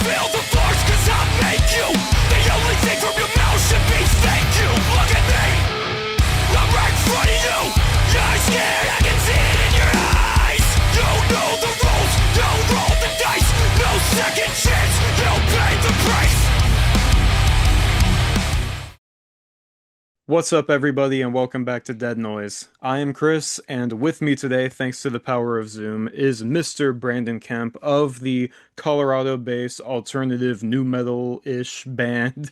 feel the force cause I make you. The only thing from your mouth should be thank you. Look at me, I'm right in front of you. You're scared, I can see it in your eyes. You know the rules, don't roll the dice. No second chance, you'll pay the price. What's up, everybody, and welcome back to Dead Noise. I am Chris, and with me today, thanks to the power of Zoom, is Mr. Brandon Kemp of the Colorado-based alternative new metal-ish band,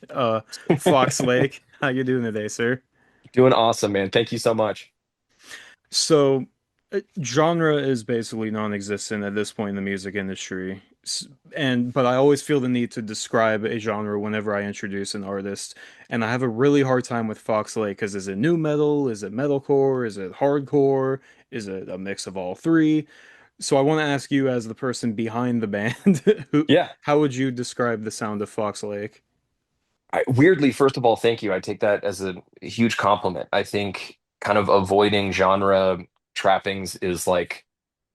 Fox Lake. How you doing today, sir? Doing awesome, man. Thank you so much. So, genre is basically non-existent at this point in the music industry. But I always feel the need to describe a genre whenever I introduce an artist, and I have a really hard time with Fox Lake because is it new metal? Is it metalcore? Is it hardcore? Is it a mix of all three? So I want to ask you, as the person behind the band, Yeah. how would you describe the sound of Fox Lake? Weirdly, first of all, thank you. I take that as a huge compliment. I think kind of avoiding genre trappings is like,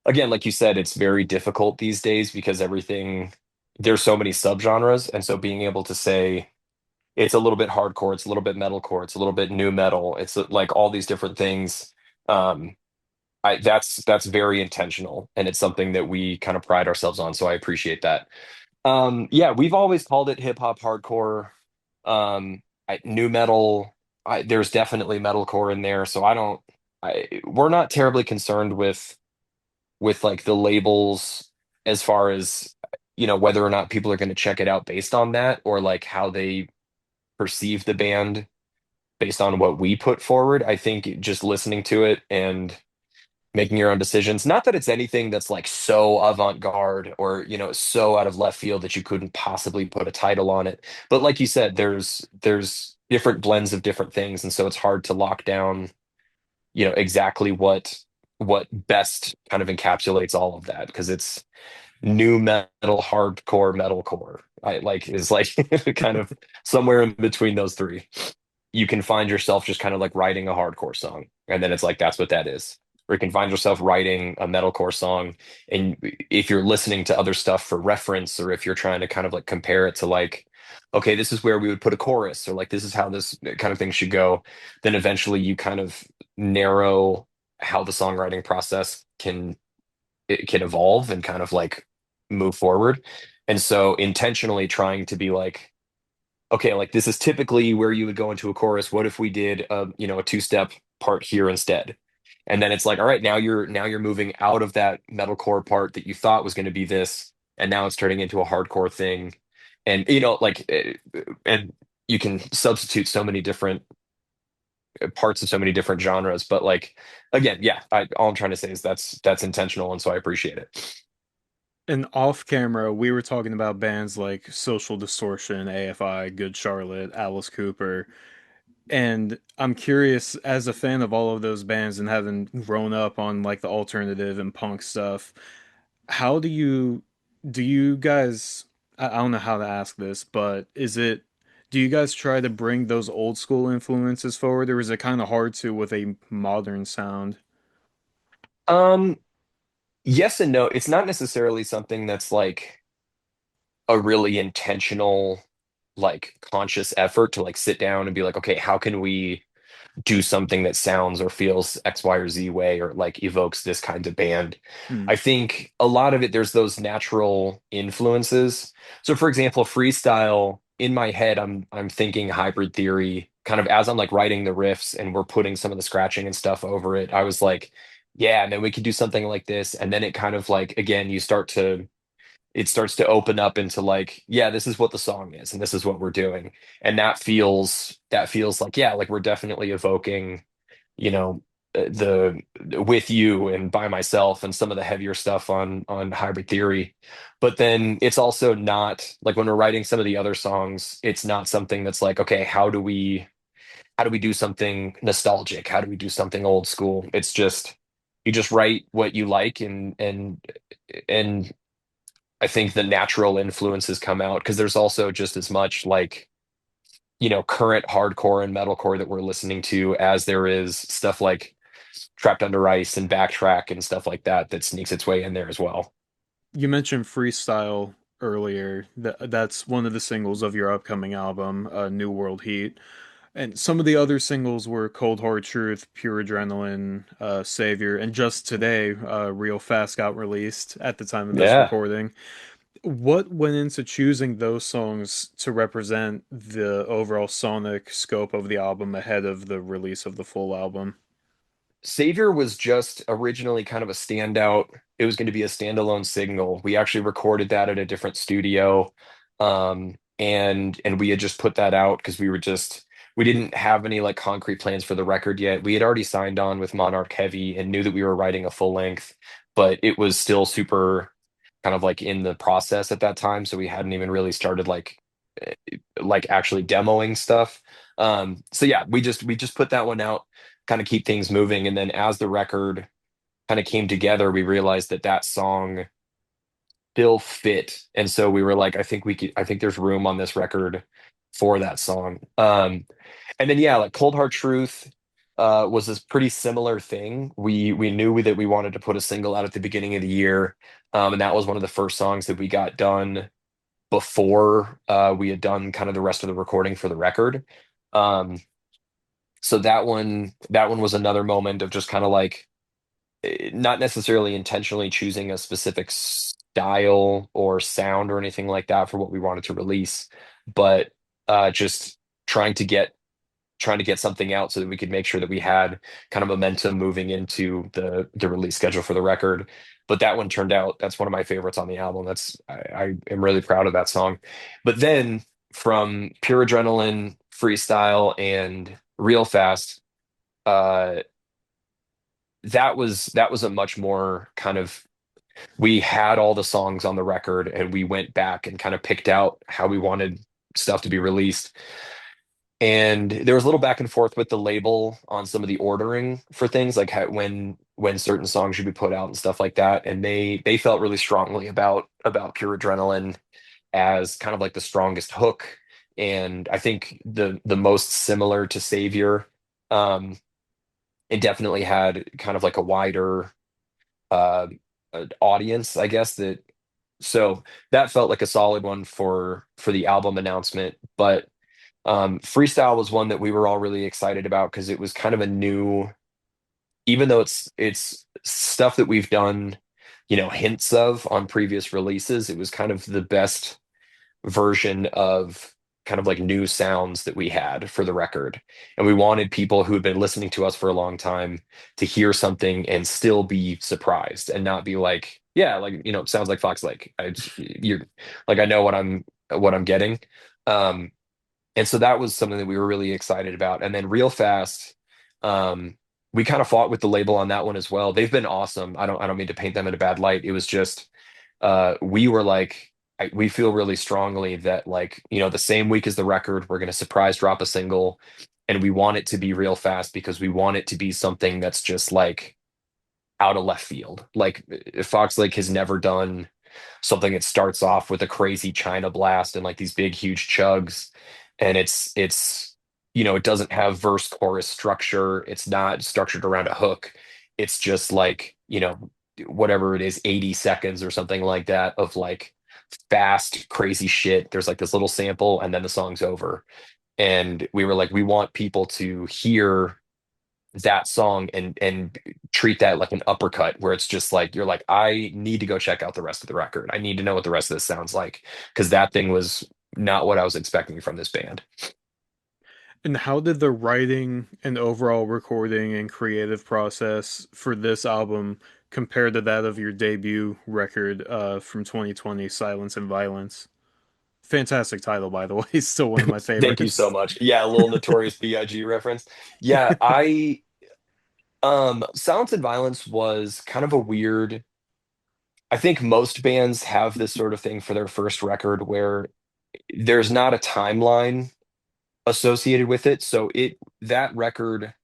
again, like you said, it's very difficult these days because there's so many subgenres. And so being able to say it's a little bit hardcore, it's a little bit metalcore, it's a little bit new metal, it's like all these different things. Um, that's very intentional. And it's something that we kind of pride ourselves on. So I appreciate that. Yeah, we've always called it hip hop hardcore. New metal. There's definitely metalcore in there, so we're not terribly concerned with like the labels as far as whether or not people are going to check it out based on that or like how they perceive the band based on what we put forward. I think just listening to it and making your own decisions. Not that it's anything that's like so avant-garde or, so out of left field that you couldn't possibly put a title on it. But like you said, there's different blends of different things, and so it's hard to lock down, exactly what best kind of encapsulates all of that because it's new metal, hardcore, metalcore. I like is like kind of somewhere in between those three. You can find yourself just kind of like writing a hardcore song, and then it's like that's what that is. Or you can find yourself writing a metalcore song, and if you're listening to other stuff for reference, or if you're trying to kind of like compare it to like, okay, this is where we would put a chorus, or like this is how this kind of thing should go, then eventually you kind of narrow how the songwriting process can evolve and kind of like move forward. And so intentionally trying to be like, okay, like this is typically where you would go into a chorus. What if we did a two-step part here instead? And then it's like, all right, now you're moving out of that metalcore part that you thought was going to be this, and now it's turning into a hardcore thing. And and you can substitute so many different parts of so many different genres. But like again, yeah, all I'm trying to say is that's intentional, and so I appreciate it. And off camera, we were talking about bands like Social Distortion, AFI, Good Charlotte, Alice Cooper. And I'm curious, as a fan of all of those bands and having grown up on like the alternative and punk stuff, how do you guys, I don't know how to ask this, but do you guys try to bring those old school influences forward, or is it kind of hard to with a modern sound? Um, yes and no. It's not necessarily something that's like a really intentional, like conscious effort to like sit down and be like, okay, how can we do something that sounds or feels X, Y, or Z way or like evokes this kind of band? Hmm. I think a lot of it, there's those natural influences. So for example, freestyle in my head, I'm thinking hybrid theory kind of as I'm like writing the riffs and we're putting some of the scratching and stuff over it. I was like, yeah, and then we could do something like this. And then it kind of like, again, it starts to open up into like, yeah, this is what the song is and this is what we're doing. And that feels like, yeah, like we're definitely evoking, you know, the with you and by myself and some of the heavier stuff on hybrid theory. But then it's also not like when we're writing some of the other songs, it's not something that's like, okay, how do we do something nostalgic? How do we do something old school? It's just you just write what you like and I think the natural influences come out because there's also just as much like, current hardcore and metalcore that we're listening to as there is stuff like Trapped Under Ice and Backtrack and stuff like that that sneaks its way in there as well. You mentioned freestyle. earlier. That's one of the singles of your upcoming album, New World Heat. And some of the other singles were Cold Hard Truth, Pure Adrenaline, Savior, and just today, Real Fast got released at the time of this Yeah. recording. What went into choosing those songs to represent the overall sonic scope of the album ahead of the release of the full album? Savior was just originally kind of a standout. It was going to be a standalone single. We actually recorded that at a different studio. And we had just put that out because we didn't have any like concrete plans for the record yet. We had already signed on with Monarch Heavy and knew that we were writing a full length, but it was still super kind of like in the process at that time, so we hadn't even really started like actually demoing stuff. So yeah, we just put that one out, kind of keep things moving. And then as the record kind of came together, we realized that that song still fit. And so we were like, I think there's room on this record for that song. And then yeah, like Cold Hard Truth was this pretty similar thing. We knew that we wanted to put a single out at the beginning of the year. And that was one of the first songs that we got done before we had done kind of the rest of the recording for the record. Um, so that one was another moment of just kind of like not necessarily intentionally choosing a specific style or sound or anything like that for what we wanted to release, but just trying to get trying to get something out so that we could make sure that we had kind of momentum moving into the release schedule for the record. But that one turned out, that's one of my favorites on the album. I am really proud of that song. But then from Pure Adrenaline, Freestyle, and Real Fast, uh, that was a much more kind of, we had all the songs on the record and we went back and kind of picked out how we wanted stuff to be released. And there was a little back and forth with the label on some of the ordering for things, like when certain songs should be put out and stuff like that. And they felt really strongly about Pure Adrenaline as kind of like the strongest hook, and I think the most similar to Savior. It definitely had kind of like a wider uh audience, I guess, that so that felt like a solid one for the album announcement. But Freestyle was one that we were all really excited about because it was kind of a new, even though it's stuff that we've done, hints of on previous releases, it was kind of the best version of kind of like new sounds that we had for the record. And we wanted people who had been listening to us for a long time to hear something and still be surprised and not be like, yeah, like, it sounds like Fox Lake. You're like, I know what I'm getting. Um, and so that was something that we were really excited about. And then Real Fast, we kind of fought with the label on that one as well. They've been awesome. I don't mean to paint them in a bad light. It was just we were like, we feel really strongly that like, the same week as the record, we're going to surprise drop a single, and we want it to be Real Fast because we want it to be something that's just like out of left field. Like Fox Lake has never done something that starts off with a crazy China blast and like these big huge chugs, and it doesn't have verse chorus structure. It's not structured around a hook. It's just like, whatever it is, 80 seconds or something like that of like fast crazy shit. There's like this little sample and then the song's over. And we were like, we want people to hear that song and treat that like an uppercut, where it's just like, you're like, I need to go check out the rest of the record. I need to know what the rest of this sounds like, because that thing was not what I was expecting from this band. And how did the writing and overall recording and creative process for this album compare to that of your debut record from 2020, Silence and Violence? Fantastic title, by the way. Still one of my Thank you so favorites. much. Yeah, a little Notorious B.I.G. reference. Yeah, Silence and Violence was kind of a weird. I think most bands have this sort of thing for their first record where there's not a timeline associated with it. So that record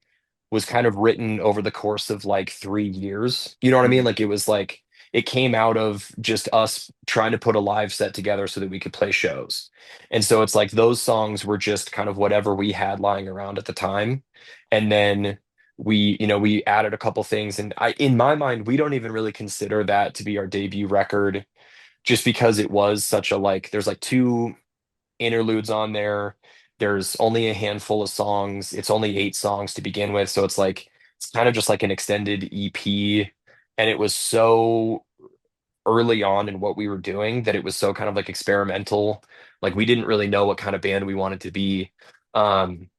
was kind of written over the course of like 3 years. You know what I mean? Mhm. Like it was like it came out of just us trying to put a live set together so that we could play shows. And so it's like those songs were just kind of whatever we had lying around at the time. And then we added a couple things. And in my mind, we don't even really consider that to be our debut record. just because it was such a like there's like two interludes on there. There's only a handful of songs. It's only 8 songs to begin with, so it's like it's kind of just like an extended EP. And it was so early on in what we were doing that it was so kind of like experimental. Like we didn't really know what kind of band we wanted to be. Um,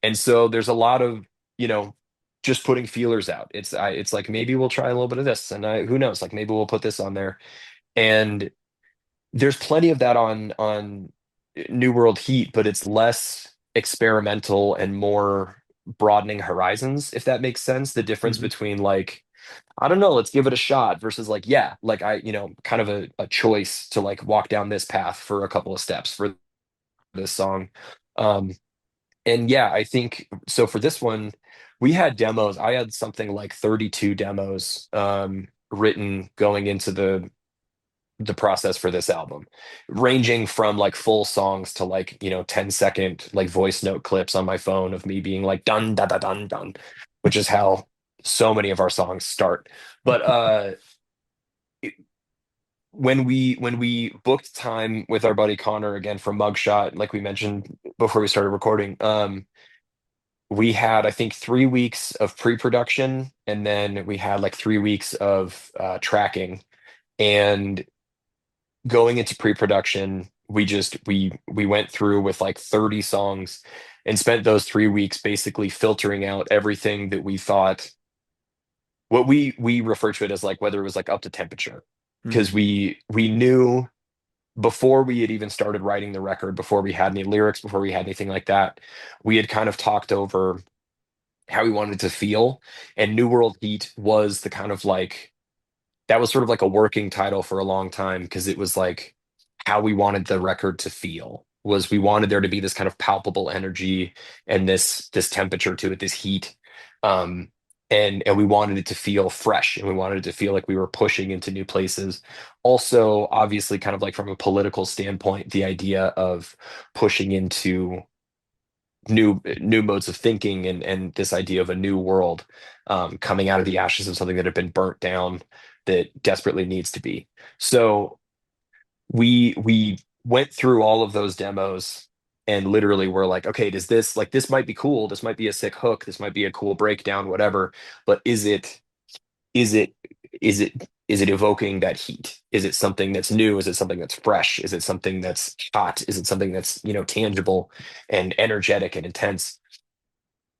and so there's a lot of, you know, just putting feelers out. It's like maybe we'll try a little bit of this, and who knows, like maybe we'll put this on there. And there's plenty of that on New World Heat, but it's less experimental and more broadening horizons, if that makes sense. The difference Hmm. between like, I don't know, let's give it a shot versus like, yeah, like kind of a choice to like walk down this path for a couple of steps for this song. Um, and yeah, I think so for this one, we had demos. I had something like 32 demos written going into the process for this album, ranging from like full songs to like 10-second like voice note clips on my phone of me being like dun da da dun dun, which is how so many of our songs start. But when we booked time with our buddy Connor again from Mugshot, like we mentioned before we started recording, we had I think 3 weeks of pre-production, and then we had like 3 weeks of tracking. And going into pre-production, we went through with like 30 songs and spent those 3 weeks basically filtering out everything that we thought, what we refer to it as like whether it was like up to temperature, because Hmm. we knew before we had even started writing the record, before we had any lyrics, before we had anything like that, we had kind of talked over how we wanted it to feel. And New World Heat was the kind of like that was sort of like a working title for a long time, because it was like how we wanted the record to feel was we wanted there to be this kind of palpable energy and this temperature to it, this heat. um and we wanted it to feel fresh, and we wanted it to feel like we were pushing into new places. Also, obviously, kind of like from a political standpoint, the idea of pushing into new modes of thinking, and this idea of a new world, coming out of the ashes of something that had been burnt down, that desperately needs to be. So we went through all of those demos and literally were like, okay, does this like this might be cool, this might be a sick hook, this might be a cool breakdown, whatever, but is it is it evoking that heat? Is it something that's new? Is it something that's fresh? Is it something that's hot? Is it something that's, tangible and energetic and intense?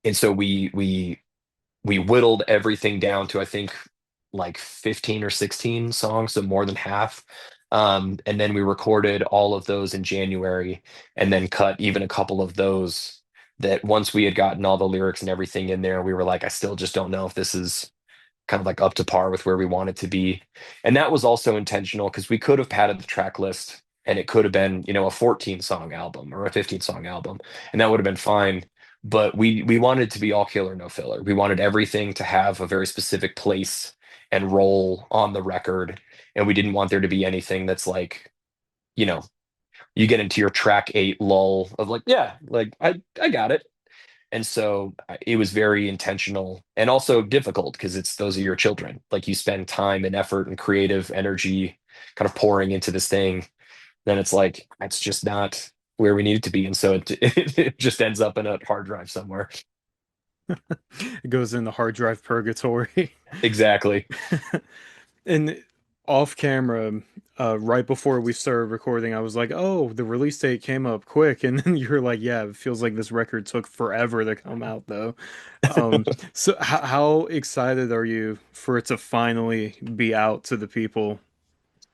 And so we whittled everything down to I think like 15 or 16 songs, so more than half. And then we recorded all of those in January, and then cut even a couple of those that once we had gotten all the lyrics and everything in there, we were like, I still just don't know if this is kind of like up to par with where we want it to be. And that was also intentional, because we could have padded the track list and it could have been, a 14-song album or a 15-song album, and that would have been fine. But we wanted it to be all killer, no filler. We wanted everything to have a very specific place and role on the record. And we didn't want there to be anything that's like, you know, you get into your track 8 lull of like, yeah, like I got it. And so it was very intentional and also difficult, because it's those are your children. Like you spend time and effort and creative energy kind of pouring into this thing. Then it's like, it's just not where we need it to be. And so it just ends up in a hard drive somewhere. It goes in the hard drive purgatory. Exactly. And off camera, right before we started recording, I was like, "Oh, the release date came up quick," and then you're like, "Yeah, it feels like this record took forever to come out, though." So how excited are you for it to finally be out to the people?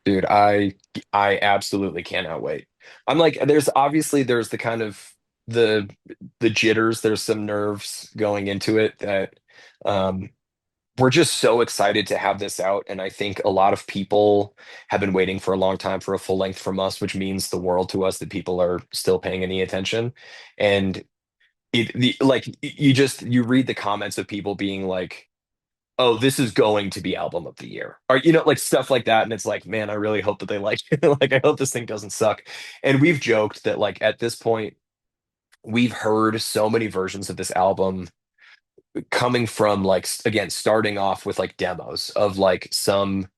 Dude, I absolutely cannot wait. I'm like, there's the kind of the the jitters, there's some nerves going into it that um we're just so excited to have this out. And I think a lot of people have been waiting for a long time for a full length from us, which means the world to us that people are still paying any attention. And like you read the comments of people being like, oh, this is going to be album of the year, or like stuff like that. And it's like, man, I really hope that they like it. Like I hope this thing doesn't suck. And we've joked that like at this point we've heard so many versions of this album, coming from like again starting off with like demos of like some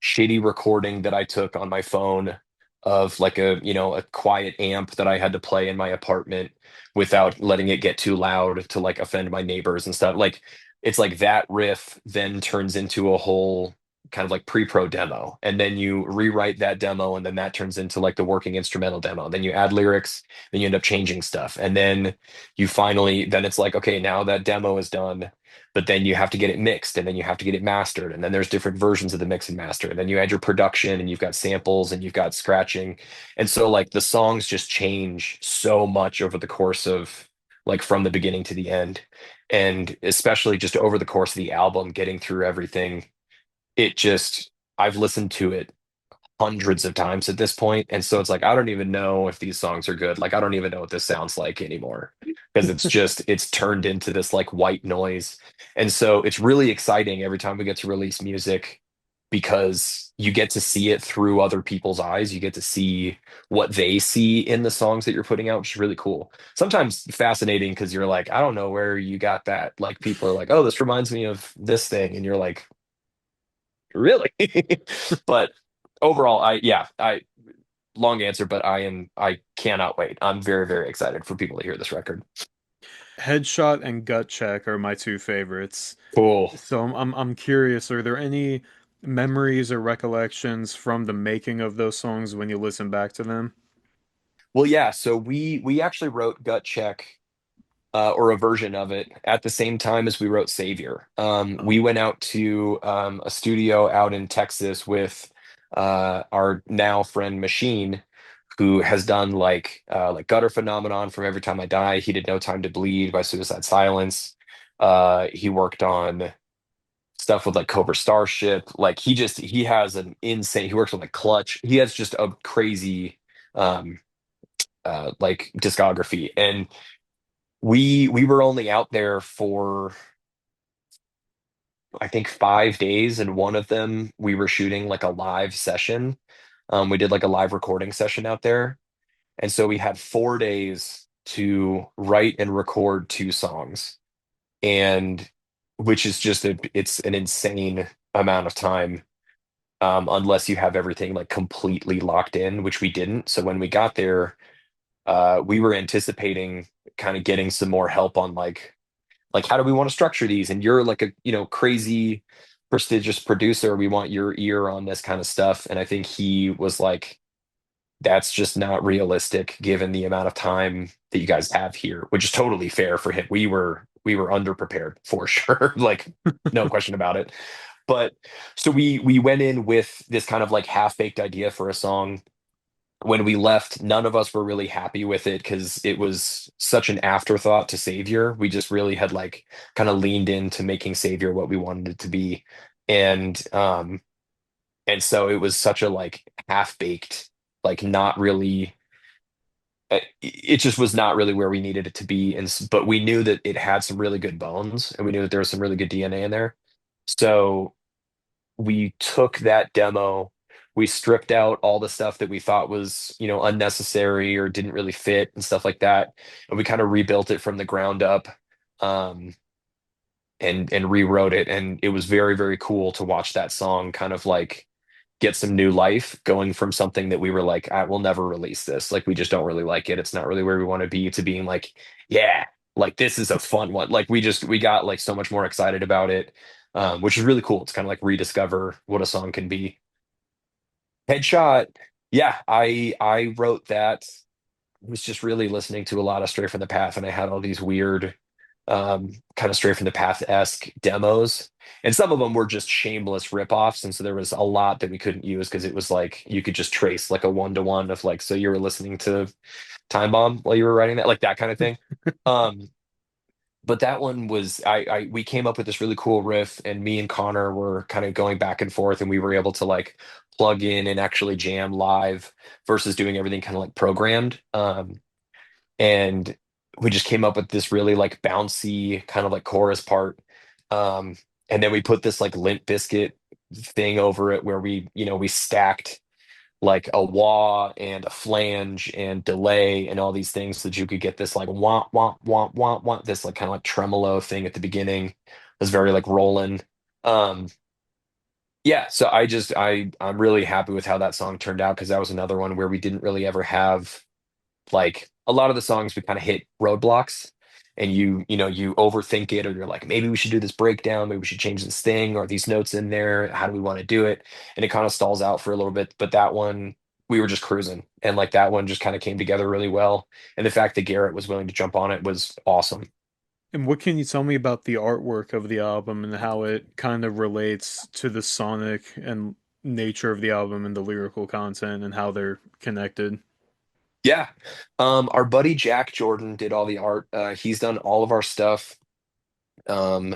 shitty recording that I took on my phone of like a quiet amp that I had to play in my apartment without letting it get too loud to like offend my neighbors and stuff. Like it's like that riff then turns into a whole kind of like pre-pro demo, and then you rewrite that demo, and then that turns into like the working instrumental demo. Then you add lyrics, then you end up changing stuff, and then then it's like, okay, now that demo is done, but then you have to get it mixed, and then you have to get it mastered, and then there's different versions of the mix and master, and then you add your production, and you've got samples, and you've got scratching. And so like the songs just change so much over the course of like from the beginning to the end, and especially just over the course of the album, getting through everything, it just, I've listened to it hundreds of times at this point, and so it's like I don't even know if these songs are good. Like I don't even know what this sounds like anymore, because it's turned into this like white noise. And so it's really exciting every time we get to release music, because you get to see it through other people's eyes. You get to see what they see in the songs that you're putting out, which is really cool. Sometimes fascinating, because you're like, I don't know where you got that. Like people are like, oh, this reminds me of this thing, and you're like, really? But overall, I long answer, but I cannot wait. I'm very, very excited for people to hear this record. Headshot and Gut Check are my two favorites. Cool. So I'm curious, are there any memories or recollections from the making of those songs when you listen back to them? Well, yeah, so we actually wrote Gut Check, or a version of it at the same time as we wrote Savior. We Oh, went out to a studio out in Texas with our now friend Machine, who has done like Gutter Phenomenon from Every Time I Die. He did No Time to Bleed by Suicide Silence. He worked on stuff with like Cobra Starship. Like he has an insane. He works with like Clutch. He has just a crazy um like discography, and we were only out there for I think 5 days, and one of them we were shooting like a live session. We did like a live recording session out there, and so we had 4 days to write and record two songs, and which is just it's an insane amount of time, unless you have everything like completely locked in, which we didn't. So when we got there, we were anticipating kind of getting some more help on like how do we want to structure these, and you're like a crazy prestigious producer, we want your ear on this kind of stuff. And I think he was like, that's just not realistic given the amount of time that you guys have here, which is totally fair for him. We were underprepared for sure, like no question about it. But so we went in with this kind of like half-baked idea for a song. When we left, none of us were really happy with it, because it was such an afterthought to Savior. We just really had like kind of leaned into making Savior what we wanted it to be. And so it was such a like half-baked, like not really, it just was not really where we needed it to be. But we knew that it had some really good bones, and we knew that there was some really good DNA in there. So we took that demo, we stripped out all the stuff that we thought was, unnecessary or didn't really fit and stuff like that, and we kind of rebuilt it from the ground up, um, and rewrote it. And it was very, very cool to watch that song kind of like get some new life, going from something that we were like, I will never release this. Like we just don't really like it. It's not really where we want to be, to being like, yeah, like this is a fun one. Like we got like so much more excited about it, which is really cool. It's kind of like rediscover what a song can be. Headshot. Yeah, I wrote that. I was just really listening to a lot of Stray from the Path, and I had all these weird kind of Stray from the Path-esque demos. And some of them were just shameless ripoffs. And so there was a lot that we couldn't use, because it was like you could just trace like a one-to-one of like, so you were listening to Time Bomb while you were writing that, like that kind of thing. Um, but that one was we came up with this really cool riff, and me and Connor were kind of going back and forth, and we were able to like plug in and actually jam live versus doing everything kind of like programmed. And we just came up with this really like bouncy kind of like chorus part. Um, and then we put this like Limp Biscuit thing over it, where we stacked like a wah and a flange and delay and all these things, so that you could get this like wah wah wah wah wah, this like kind of like tremolo thing at the beginning. It was very like rolling. Um, Yeah, so I'm really happy with how that song turned out because that was another one where we didn't really ever have like a lot of the songs we kind of hit roadblocks and you overthink it or you're like maybe we should do this breakdown, maybe we should change this thing or these notes in there, how do we want to do it? And it kind of stalls out for a little bit, but that one we were just cruising and like that one just kind of came together really well. And the fact that Garrett was willing to jump on it was awesome. And what can you tell me about the artwork of the album and how it kind of relates to the sonic and nature of the album and the lyrical content and how they're connected? Yeah. Our buddy Jack Jordan did all the art. He's done all of our stuff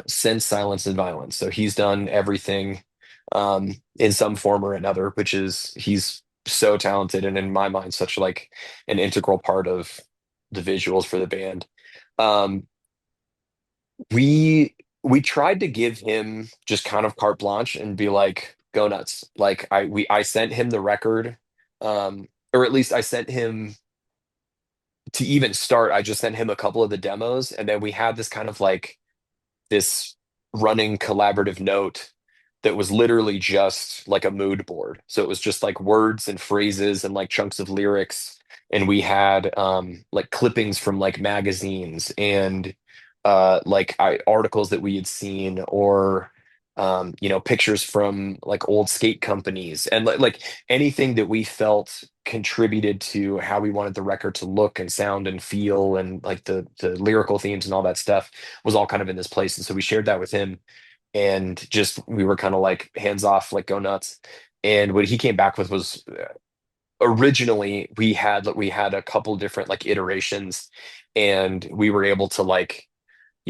since Silence and Violence. So he's done everything in some form or another, which is he's so talented and in my mind such like an integral part of the visuals for the band. Um, we tried to give him just kind of carte blanche and be like, go nuts. Like I sent him the record, or at least I sent him to even start. I just sent him a couple of the demos, and then we had this kind of like this running collaborative note that was literally just like a mood board. So it was just like words and phrases and like chunks of lyrics. And we had like clippings from like magazines and articles that we had seen or pictures from like old skate companies and like anything that we felt contributed to how we wanted the record to look and sound and feel and like the lyrical themes and all that stuff was all kind of in this place. And so we shared that with him and just we were kind of like hands off, like go nuts. And what he came back with was originally we had a couple different like iterations and we were able to like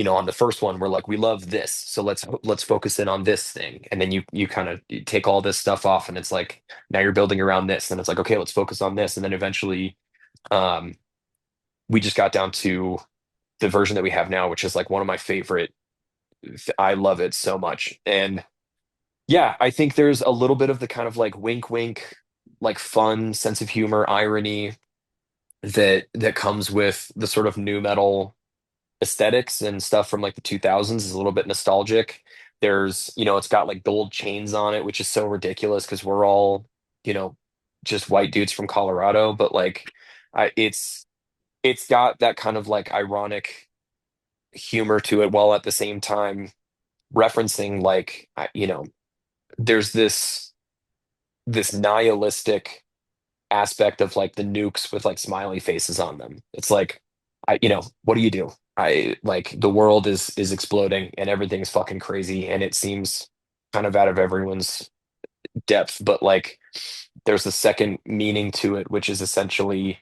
on the first one we're like we love this so let's focus in on this thing and then you kind of take all this stuff off and it's like now you're building around this and it's like okay let's focus on this and then eventually um we just got down to the version that we have now which is like one of my favorite. I love it so much. And yeah, I think there's a little bit of the kind of like wink wink, like fun sense of humor, irony that comes with the sort of new metal aesthetics and stuff from like the 2000s is a little bit nostalgic. It's got like gold chains on it, which is so ridiculous because we're all, you know, just white dudes from Colorado, but like it's got that kind of like ironic humor to it while at the same time referencing like there's this nihilistic aspect of like the nukes with like smiley faces on them. It's like what do you do? I like the world is exploding and everything's fucking crazy and it seems kind of out of everyone's depth, but like there's a second meaning to it, which is essentially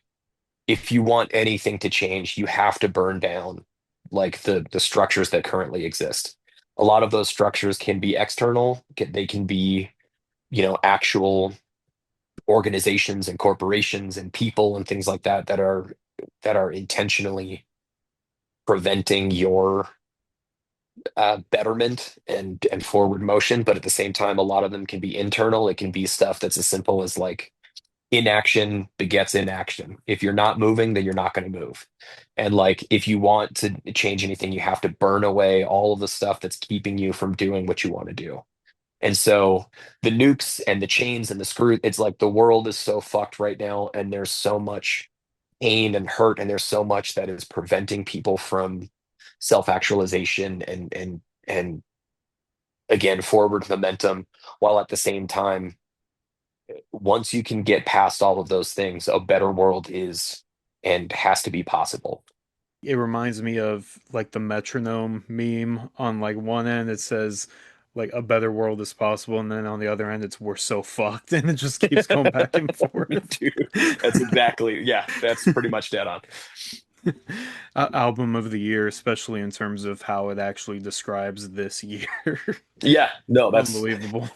if you want anything to change, you have to burn down like the structures that currently exist. A lot of those structures can be external, they can be, actual organizations and corporations and people and things like that that are intentionally preventing your betterment and forward motion. But at the same time, a lot of them can be internal. It can be stuff that's as simple as like inaction begets inaction. If you're not moving, then you're not going to move. And like if you want to change anything, you have to burn away all of the stuff that's keeping you from doing what you want to do. And so the nukes and the chains and the screw, it's like the world is so fucked right now, and there's so much pain and hurt, and there's so much that is preventing people from self-actualization and again forward momentum, while at the same time, once you can get past all of those things, a better world is and has to be possible. It reminds me of like the metronome meme. On like one end it says like a better world is possible, and then on the other end it's we're so fucked, and it just keeps going back and forth. Dude, that's exactly, yeah, that's pretty much dead on. Album of the year, especially in terms of how it actually describes this year. Yeah, no, that's Unbelievable.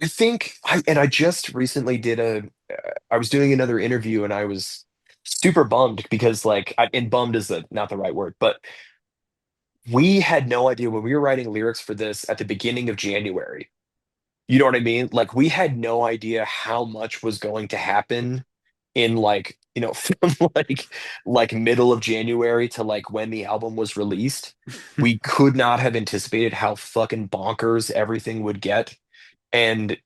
I just recently I was doing another interview and I was super bummed because and bummed is not the right word, but we had no idea when we were writing lyrics for this at the beginning of January. You know what I mean? Like we had no idea how much was going to happen in from like middle of January to like when the album was released. We could not have anticipated how fucking bonkers everything would get. And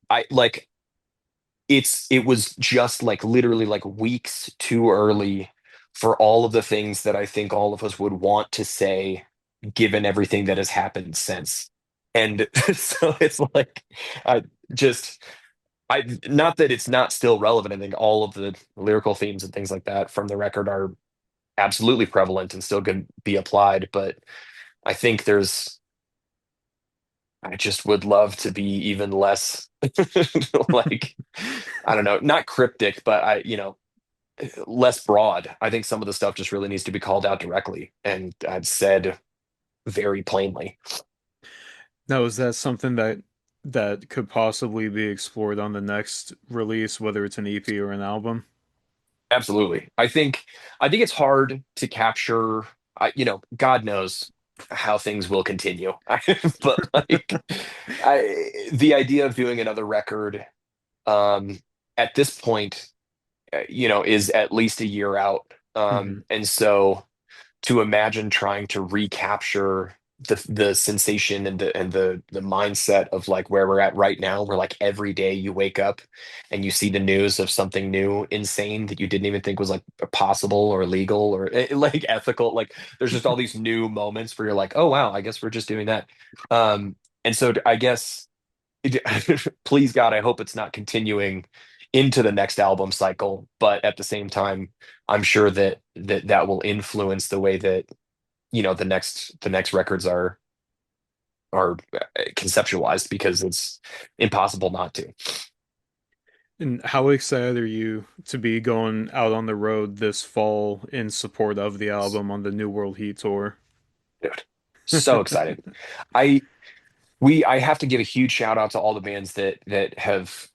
I like it was just like literally like weeks too early for all of the things that I think all of us would want to say given everything that has happened since. And so it's like I just I not that it's not still relevant. I think all of the lyrical themes and things like that from the record are absolutely prevalent and still can be applied, but I think I just would love to be even less like I don't know, not cryptic, but less broad. I think some of the stuff just really needs to be called out directly and I've said very plainly. Now, is that something that could possibly be explored on the next release, whether it's an EP or an album? Absolutely. I think it's hard to capture God knows how things will continue. But like the idea of doing another record um at this point is at least a year out. Hmm. And so to imagine trying to recapture the sensation and the mindset of like where we're at right now, where like every day you wake up and you see the news of something new, insane that you didn't even think was like possible or legal or like ethical. Like there's just all these new moments where you're like, oh wow, I guess we're just doing that. And so I guess please God, I hope it's not continuing into the next album cycle, but at the same time, I'm sure that will influence the way that the next records are conceptualized because it's impossible not to. And how excited are you to be going out on the road this fall in support of the album on the New World Heat tour? Dude, so excited. I I have to give a huge shout out to all the bands that have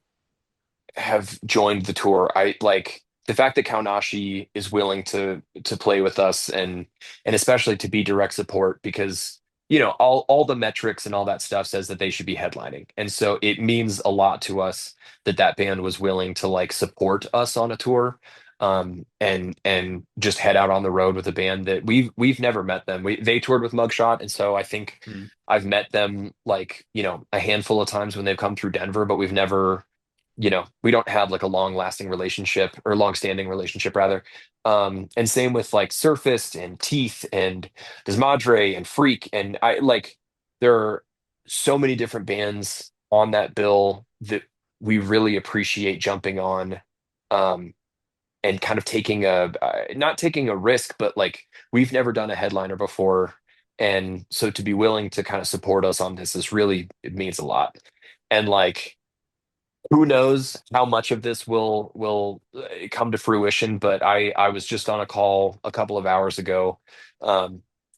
joined the tour. I like the fact that Kaunashi is willing to play with us and especially to be direct support because all the metrics and all that stuff says that they should be headlining. And so it means a lot to us that that band was willing to like support us on a tour and just head out on the road with a band that we've never met them. They toured with Mugshot and so I think Mm. I've met them like, a handful of times when they've come through Denver, but we've never we don't have like a long lasting relationship or long standing relationship rather. And same with like Surfaced and Teeth and Desmadre and Freak. And I like there are so many different bands on that bill that we really appreciate jumping on um, and kind of taking not taking a risk, but like we've never done a headliner before. And so to be willing to kind of support us on this is really, it means a lot. And like, who knows how much of this will come to fruition, but I was just on a call a couple of hours ago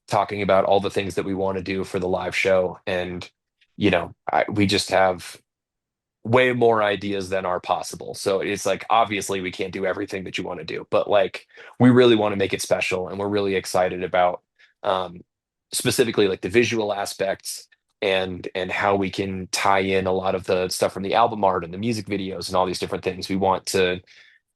talking about all the things that we want to do for the live show and we just have way more ideas than are possible. So it's like obviously we can't do everything that you want to do, but like we really want to make it special and we're really excited about um specifically like the visual aspects and how we can tie in a lot of the stuff from the album art and the music videos and all these different things. We want to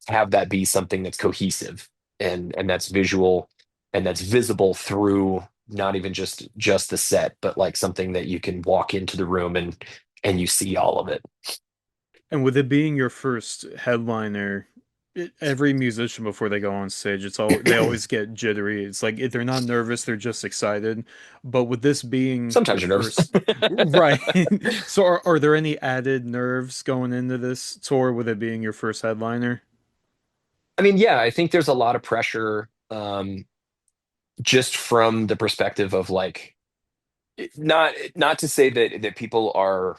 have that be something that's cohesive and that's visual and that's visible through not even just the set, but like something that you can walk into the room and you see all of it. And with it being your first headliner, every musician before they go on stage, they always get jittery. It's like if they're not nervous, they're just excited. But with this being your Sometimes you're nervous. first, right? So are there any added nerves going into this tour with it being your first headliner? I mean, yeah, I think there's a lot of pressure just from the perspective of like not to say that people are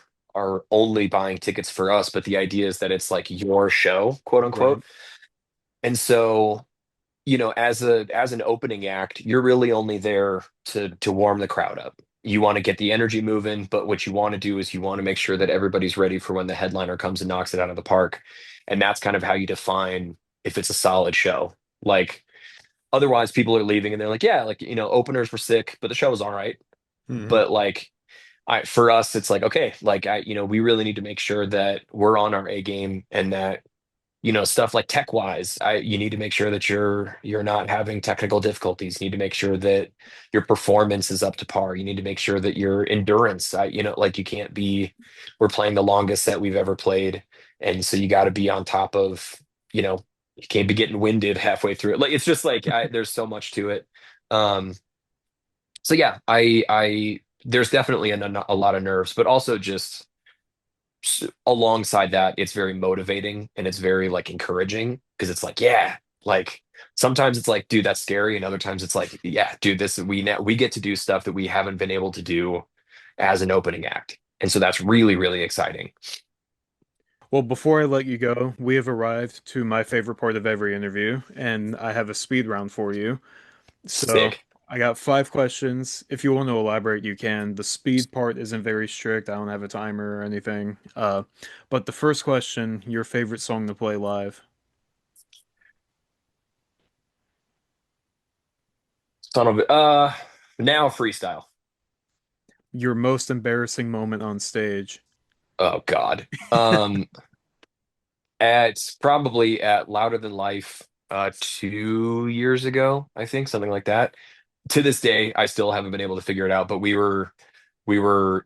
only buying tickets for us, but the idea is that it's like your show, quote Right. unquote. And so, as an opening act, you're really only there to warm the crowd up. You want to get the energy moving, but what you want to do is you want to make sure that everybody's ready for when the headliner comes and knocks it out of the park. And that's kind of how you define if it's a solid show. Like otherwise people are leaving and they're like, yeah, like, openers were sick, but the show was all right. Hmm. But like for us, it's like, okay, like we really need to make sure that we're on our A game and that stuff like tech wise, you need to make sure that you're not having technical difficulties. You need to make sure that your performance is up to par. You need to make sure that your endurance, like you can't be, we're playing the longest set we've ever played. And so you got to be on top of, you know, you can't be getting winded halfway through it. Like it's just like there's so much to it. Um, so yeah, there's definitely a lot of nerves, but also just alongside that, it's very motivating and it's very like encouraging because it's like, yeah, like sometimes it's like, dude, that's scary, and other times it's like, yeah, dude, we get to do stuff that we haven't been able to do as an opening act, and so that's really really exciting. Well, before I let you go, we have arrived to my favorite part of every interview, and I have a speed round for you. So Sick. I got 5 questions. If you want to elaborate, you can. The speed part isn't very strict. I don't have a timer or anything. But the first question, your favorite song to play live, Son of now freestyle. your most embarrassing moment on stage. Oh God. At probably at Louder Than Life 2 years ago, I think, something like that. To this day, I still haven't been able to figure it out, but we were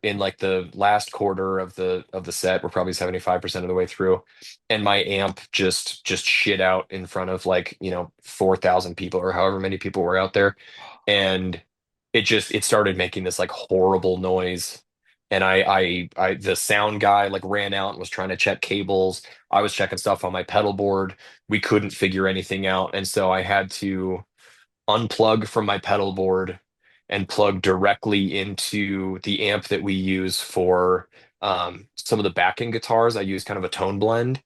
in like the last quarter of the set. We're probably 75% of the way through, and my amp just shit out in front of like, 4,000 people or however many people were out there. And it started making this like horrible noise. And the sound guy like ran out and was trying to check cables. I was checking stuff on my pedal board. We couldn't figure anything out. And so I had to unplug from my pedal board and plug directly into the amp that we use for some of the backing guitars. I use kind of a tone blend,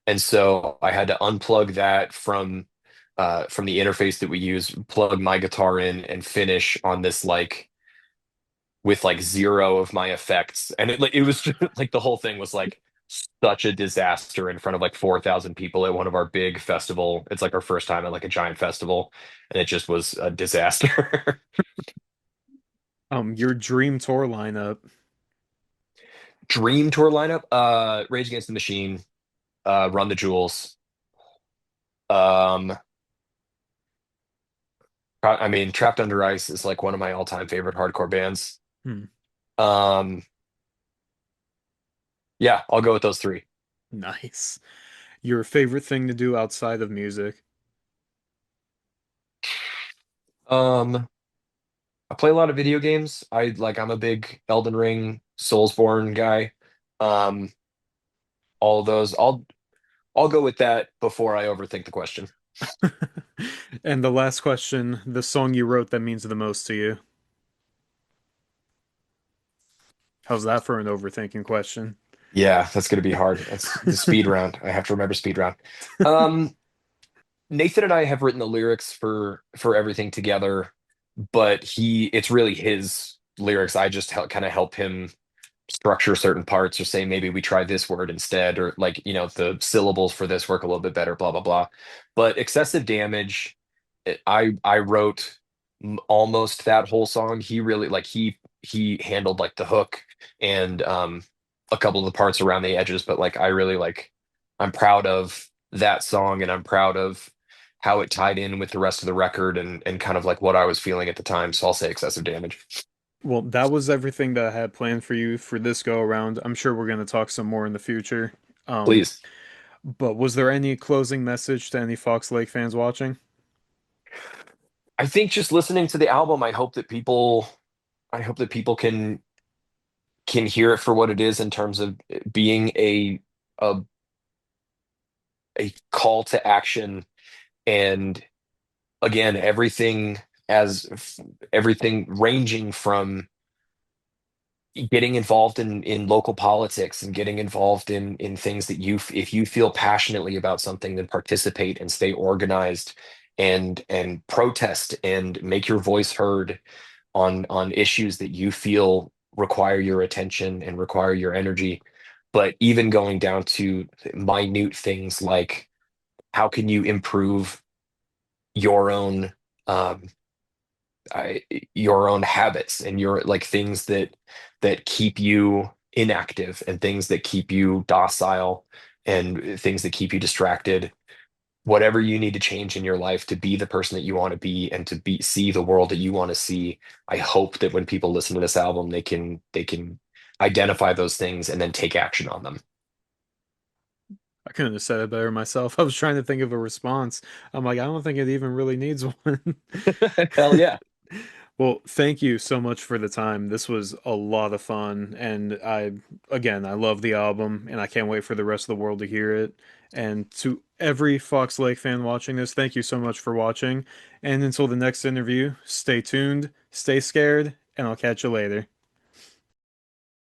and so I had to unplug that from the interface that we use, plug my guitar in, and finish on this like with like zero of my effects, and it was just, like the whole thing was like such a disaster in front of like 4,000 people at one of our big festival. It's like our first time at like a giant festival, and it just was a disaster. Your dream tour lineup. Dream tour lineup: Rage Against the Machine, Run the Jewels. Um, I mean, Trapped Under Ice is like one of my all-time favorite hardcore bands. Hmm, Um, yeah, I'll go with those three. nice. Your favorite thing to do outside of music. Um, I play a lot of video games. I'm a big Elden Ring, Soulsborne guy. Um, all of those. I'll go with that before I overthink the question. And the last question, the song you wrote that means the most to you. How's that for an overthinking question? Yeah, that's gonna be hard. That's the speed round. I have to remember speed round. Um, Nathan and I have written the lyrics for everything together, but it's really his lyrics. I just kind of help him structure certain parts or say maybe we try this word instead, or like, the syllables for this work a little bit better, blah blah blah. But excessive damage, I wrote almost that whole song. He really like he handled like the hook and a couple of the parts around the edges, but like I really like, I'm proud of that song, and I'm proud of how it tied in with the rest of the record, and kind of like what I was feeling at the time. So I'll say excessive damage. Well, that was everything that I had planned for you for this go around. I'm sure we're going to talk some more in the future. Um, Please. but was there any closing message to any Fox Lake fans watching? I think just listening to the album, I hope that people can hear it for what it is in terms of being a a call to action, and again, everything ranging from getting involved in local politics and getting involved in things that if you feel passionately about something, then participate and stay organized and protest and make your voice heard on issues that you feel require your attention and require your energy. But even going down to minute things like how can you improve your own um, I, your own habits and your like things that keep you inactive and things that keep you docile and things that keep you distracted, whatever you need to change in your life to be the person that you want to be and to be see the world that you want to see. I hope that when people listen to this album, they can identify those things and then take action on them. I couldn't have said it better myself. I was trying to think of a response. I'm like, I don't think it even really needs one. Hell yeah. Well, thank you so much for the time. This was a lot of fun, and again, I love the album, and I can't wait for the rest of the world to hear it. And to every Fox Lake fan watching this, thank you so much for watching. And until the next interview, stay tuned, stay scared, and I'll catch you later.